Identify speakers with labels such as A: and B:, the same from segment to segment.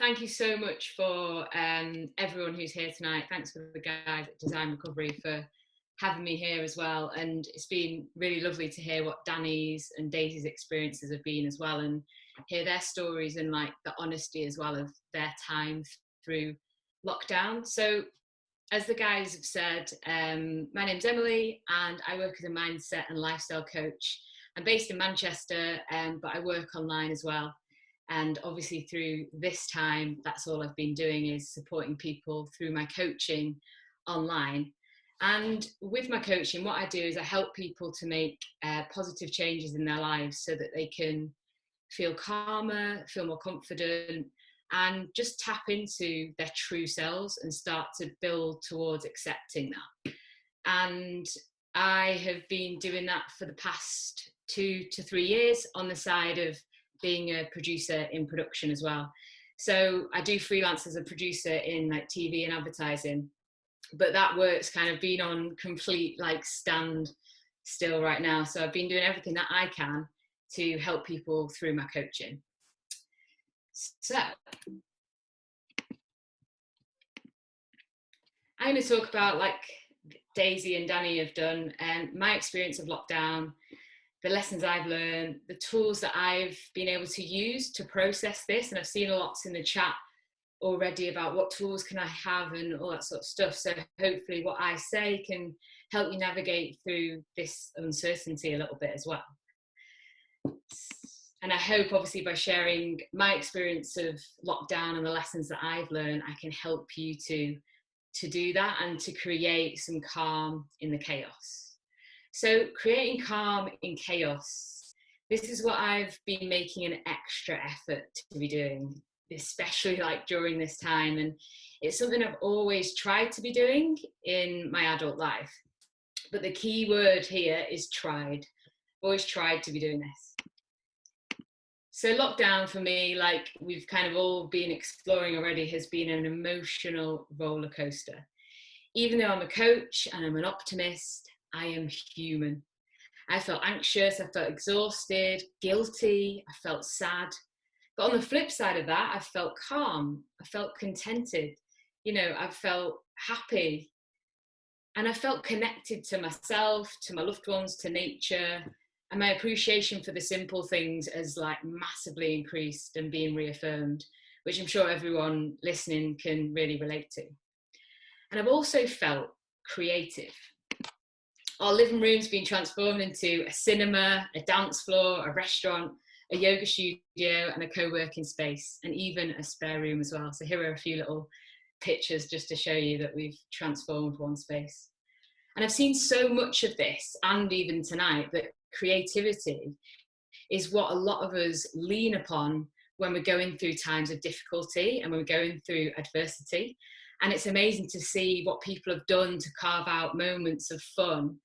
A: thank you so much for everyone who's here tonight. Thanks for the guys at Design Recovery for having me here as well. And it's been really lovely to hear what Danny's and Daisy's experiences have been as well, and hear their stories and like the honesty as well of their time through lockdown. So as the guys have said, my name's Emily and I work as a mindset and lifestyle coach. I'm based in Manchester, but I work online as well. And obviously through this time, that's all I've been doing is supporting people through my coaching online. And with my coaching, what I do is I help people to make positive changes in their lives so that they can feel calmer, feel more confident, and just tap into their true selves and start to build towards accepting that. And I have been doing that for the past 2 to 3 years on the side of being a producer in production as well. So I do freelance as a producer in like TV and advertising, but that work's kind of been on complete like stand still right now. So I've been doing everything that I can to help people through my coaching. So I'm going to talk about, like Daisy and Danny have done, my experience of lockdown, the lessons I've learned, the tools that I've been able to use to process this. And I've seen lots in the chat already about what tools can I have and all that sort of stuff. So hopefully what I say can help you navigate through this uncertainty a little bit as well. And I hope obviously by sharing my experience of lockdown and the lessons that I've learned, I can help you to do that and to create some calm in the chaos. So creating calm in chaos, this is what I've been making an extra effort to be doing, especially like during this time. And it's something I've always tried to be doing in my adult life. But the key word here is tried. Always tried to be doing this. So lockdown for me, like we've kind of all been exploring already, has been an emotional roller coaster. Even though I'm a coach and I'm an optimist, I am human. I felt anxious, I felt exhausted, guilty, I felt sad. But on the flip side of that, I felt calm, I felt contented, I felt happy. And I felt connected to myself, to my loved ones, to nature. And my appreciation for the simple things has like massively increased and being reaffirmed, which I'm sure everyone listening can really relate to. And I've also felt creative. Our living room's been transformed into a cinema, a dance floor, a restaurant, a yoga studio, and a co-working space, and even a spare room as well. So here are a few little pictures just to show you that we've transformed one space. And I've seen so much of this, and even tonight, that creativity is what a lot of us lean upon when we're going through times of difficulty and when we're going through adversity. And it's amazing to see what people have done to carve out moments of fun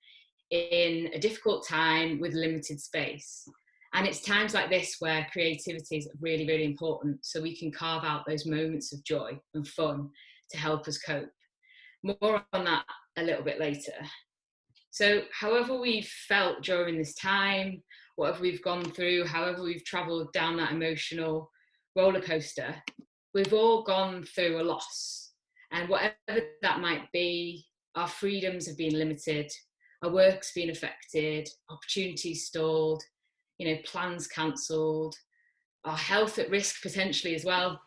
A: in a difficult time with limited space. And it's times like this where creativity is really, really important, so we can carve out those moments of joy and fun to help us cope. More on that a little bit later. So however we've felt during this time, whatever we've gone through, however we've travelled down that emotional roller coaster, we've all gone through a loss. And whatever that might be, our freedoms have been limited, our work's been affected, opportunities stalled, plans cancelled, our health at risk potentially as well.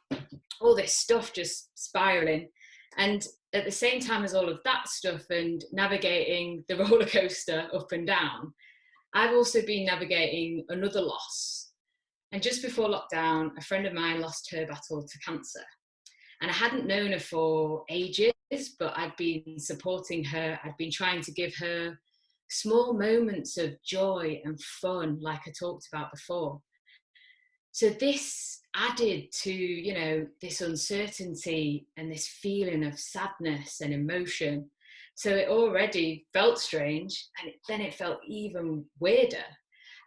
A: All this stuff just spiralling. And at the same time as all of that stuff and navigating the roller coaster up and down, I've also been navigating another loss. And just before lockdown, a friend of mine lost her battle to cancer. And I hadn't known her for ages, but I'd been supporting her. I'd been trying to give her small moments of joy and fun, like I talked about before. So this added to, this uncertainty and this feeling of sadness and emotion. So it already felt strange, and then it felt even weirder.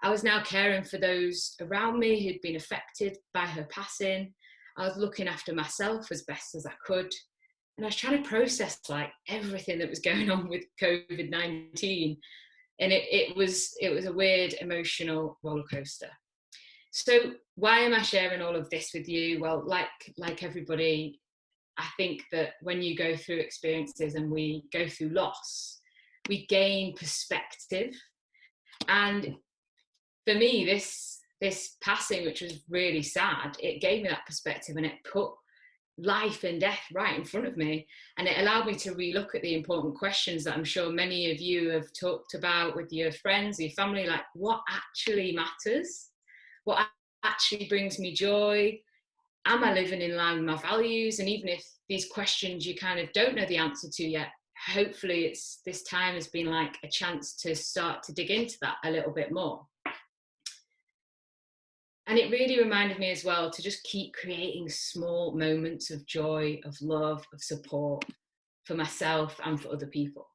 A: I was now caring for those around me who'd been affected by her passing. I was looking after myself as best as I could. And I was trying to process like everything that was going on with COVID-19. And it was a weird emotional roller coaster. So why am I sharing all of this with you? Well, like everybody, I think that when you go through experiences and we go through loss, we gain perspective. And for me, this passing, which was really sad, it gave me that perspective, and it put life and death right in front of me, and it allowed me to relook at the important questions that I'm sure many of you have talked about with your friends, your family, like what actually matters, what actually brings me joy, am I living in line with my values? And even if these questions you kind of don't know the answer to yet, hopefully it's this time has been like a chance to start to dig into that a little bit more. And it really reminded me as well to just keep creating small moments of joy, of love, of support for myself and for other people.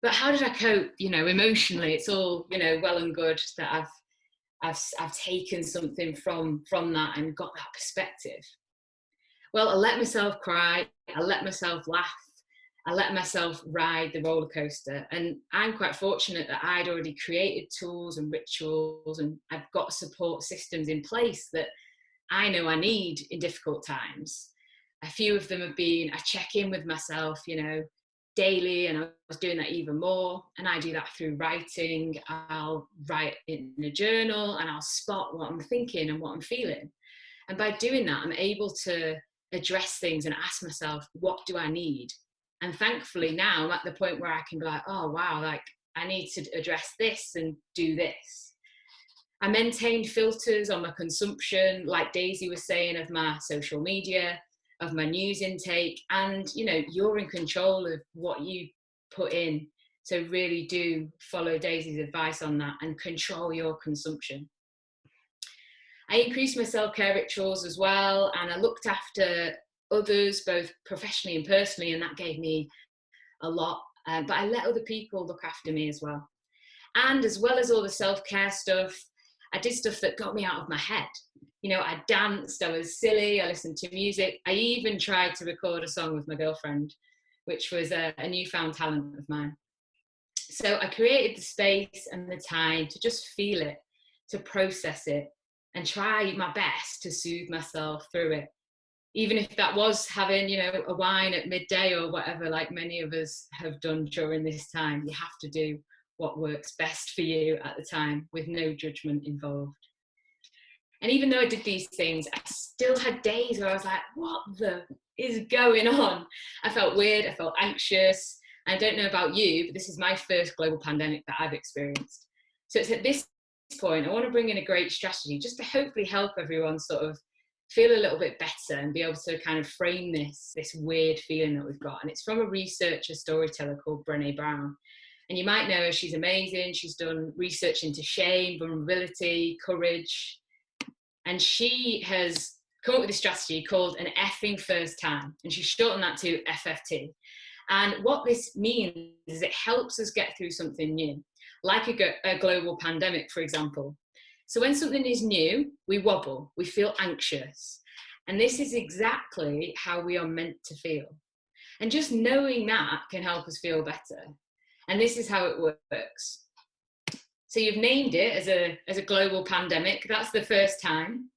A: But how did I cope, emotionally? It's all, well and good that I've taken something from that and got that perspective. Well, I let myself cry, I let myself laugh, I let myself ride the roller coaster. And I'm quite fortunate that I'd already created tools and rituals, and I've got support systems in place that I know I need in difficult times. A few of them have been, I check in with myself, daily, and I was doing that even more. And I do that through writing. I'll write in a journal and I'll spot what I'm thinking and what I'm feeling. And by doing that, I'm able to address things and ask myself, what do I need? And thankfully now I'm at the point where I can be like, oh wow, like I need to address this and do this. I maintained filters on my consumption, like Daisy was saying, of my social media, of my news intake. And you're in control of what you put in, so really do follow Daisy's advice on that and control your consumption. I increased my self-care rituals as well, and I looked after others, both professionally and personally, and that gave me a lot. But I let other people look after me as well. And as well as all the self-care stuff, I did stuff that got me out of my head. I danced, I was silly, I listened to music. I even tried to record a song with my girlfriend, which was a newfound talent of mine. So I created the space and the time to just feel it, to process it, and try my best to soothe myself through it. Even if that was having, a wine at midday or whatever, like many of us have done during this time. You have to do what works best for you at the time with no judgment involved. And even though I did these things, I still had days where I was like, what the is going on? I felt weird, I felt anxious. I don't know about you, but this is my first global pandemic that I've experienced. So it's at this point, I want to bring in a great strategy just to hopefully help everyone sort of feel a little bit better and be able to kind of frame this weird feeling that we've got. And it's from a researcher storyteller called Brené Brown. And you might know her, she's amazing. She's done research into shame, vulnerability, courage. And she has come up with a strategy called an effing first time. And she's shortened that to FFT. And what this means is it helps us get through something new, like a global pandemic, for example. So when something is new, we wobble, we feel anxious. And this is exactly how we are meant to feel. And just knowing that can help us feel better. And this is how it works. So you've named it as a global pandemic. That's the first time.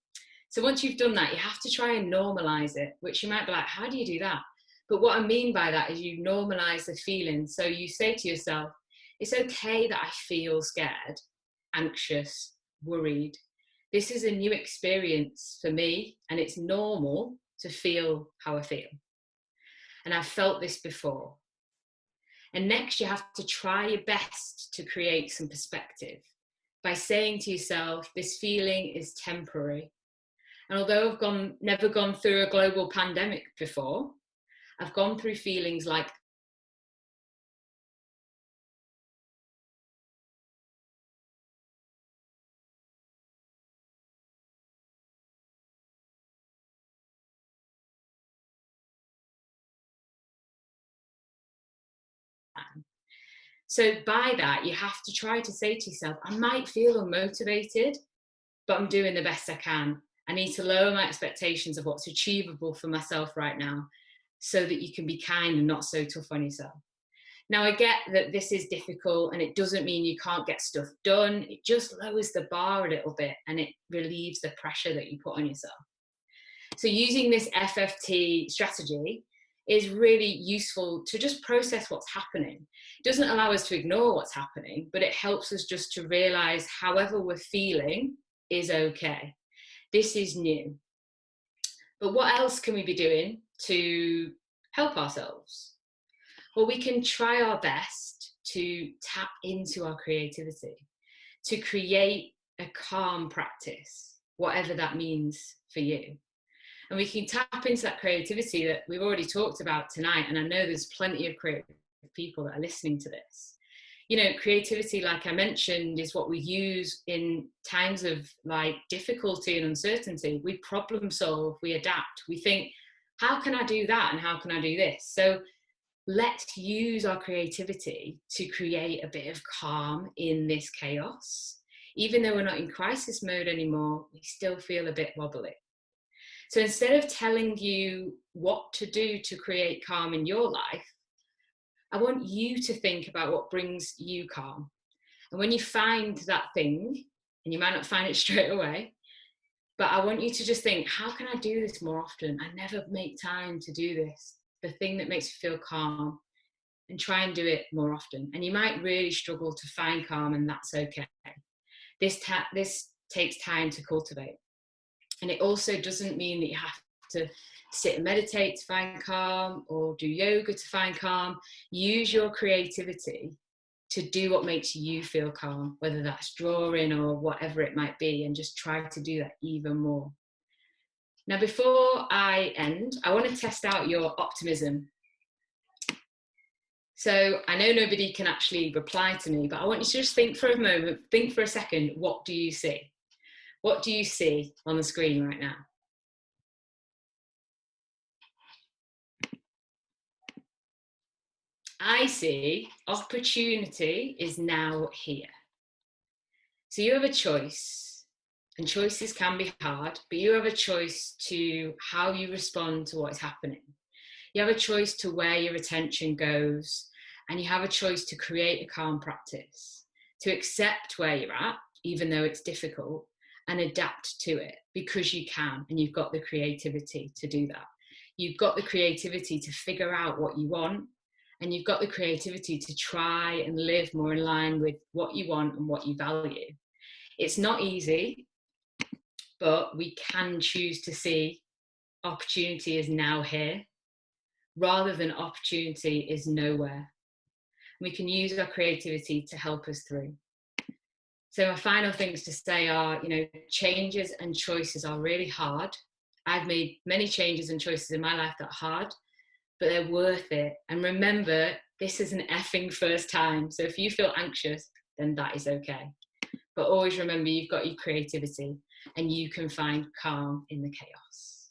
A: So once you've done that, you have to try and normalize it, which you might be like, how do you do that? But what I mean by that is you normalize the feeling. So you say to yourself, it's okay that I feel scared, anxious, worried. This is a new experience for me, and it's normal to feel how I feel. And I've felt this before. And next, you have to try your best to create some perspective by saying to yourself, this feeling is temporary. And although I've never gone through a global pandemic before, I've gone through feelings like that. So by that, you have to try to say to yourself, I might feel unmotivated, but I'm doing the best I can. I need to lower my expectations of what's achievable for myself right now so that you can be kind and not so tough on yourself. Now, I get that this is difficult and it doesn't mean you can't get stuff done. It just lowers the bar a little bit and it relieves the pressure that you put on yourself. So using this FFT strategy is really useful to just process what's happening. It doesn't allow us to ignore what's happening, but it helps us just to realize however we're feeling is okay. This is new. But what else can we be doing to help ourselves? Well, we can try our best to tap into our creativity, to create a calm practice, whatever that means for you. And we can tap into that creativity that we've already talked about tonight. And I know there's plenty of creative people that are listening to this. You know, creativity, like I mentioned, is what we use in times of like difficulty and uncertainty. We problem solve, we adapt, we think, how can I do that? And how can I do this? So let's use our creativity to create a bit of calm in this chaos. Even though we're not in crisis mode anymore, we still feel a bit wobbly. So instead of telling you what to do to create calm in your life, I want you to think about what brings you calm. And when you find that thing, and you might not find it straight away, but I want you to just think, how can I do this more often? I never make time to do this. The thing that makes you feel calm, and try and do it more often. And you might really struggle to find calm, and that's okay. This takes time to cultivate. And it also doesn't mean that you have to sit and meditate to find calm or do yoga to find calm. Use your creativity to do what makes you feel calm, whether that's drawing or whatever it might be, and just try to do that even more. Now, before I end, I want to test out your optimism. So I know nobody can actually reply to me, but I want you to just think for a moment, think for a second, what do you see? What do you see on the screen right now? I see opportunity is now here. So you have a choice, and choices can be hard, but you have a choice to how you respond to what is happening. You have a choice to where your attention goes, and you have a choice to create a calm practice, to accept where you're at, even though it's difficult, and adapt to it because you can, and you've got the creativity to do that. You've got the creativity to figure out what you want, and you've got the creativity to try and live more in line with what you want and what you value. It's not easy, but we can choose to see opportunity is now here rather than opportunity is nowhere. We can use our creativity to help us through. So my final things to say are, you know, changes and choices are really hard. I've made many changes and choices in my life that are hard, but they're worth it. And remember, this is an effing first time. So if you feel anxious, then that is okay. But always remember, you've got your creativity and you can find calm in the chaos.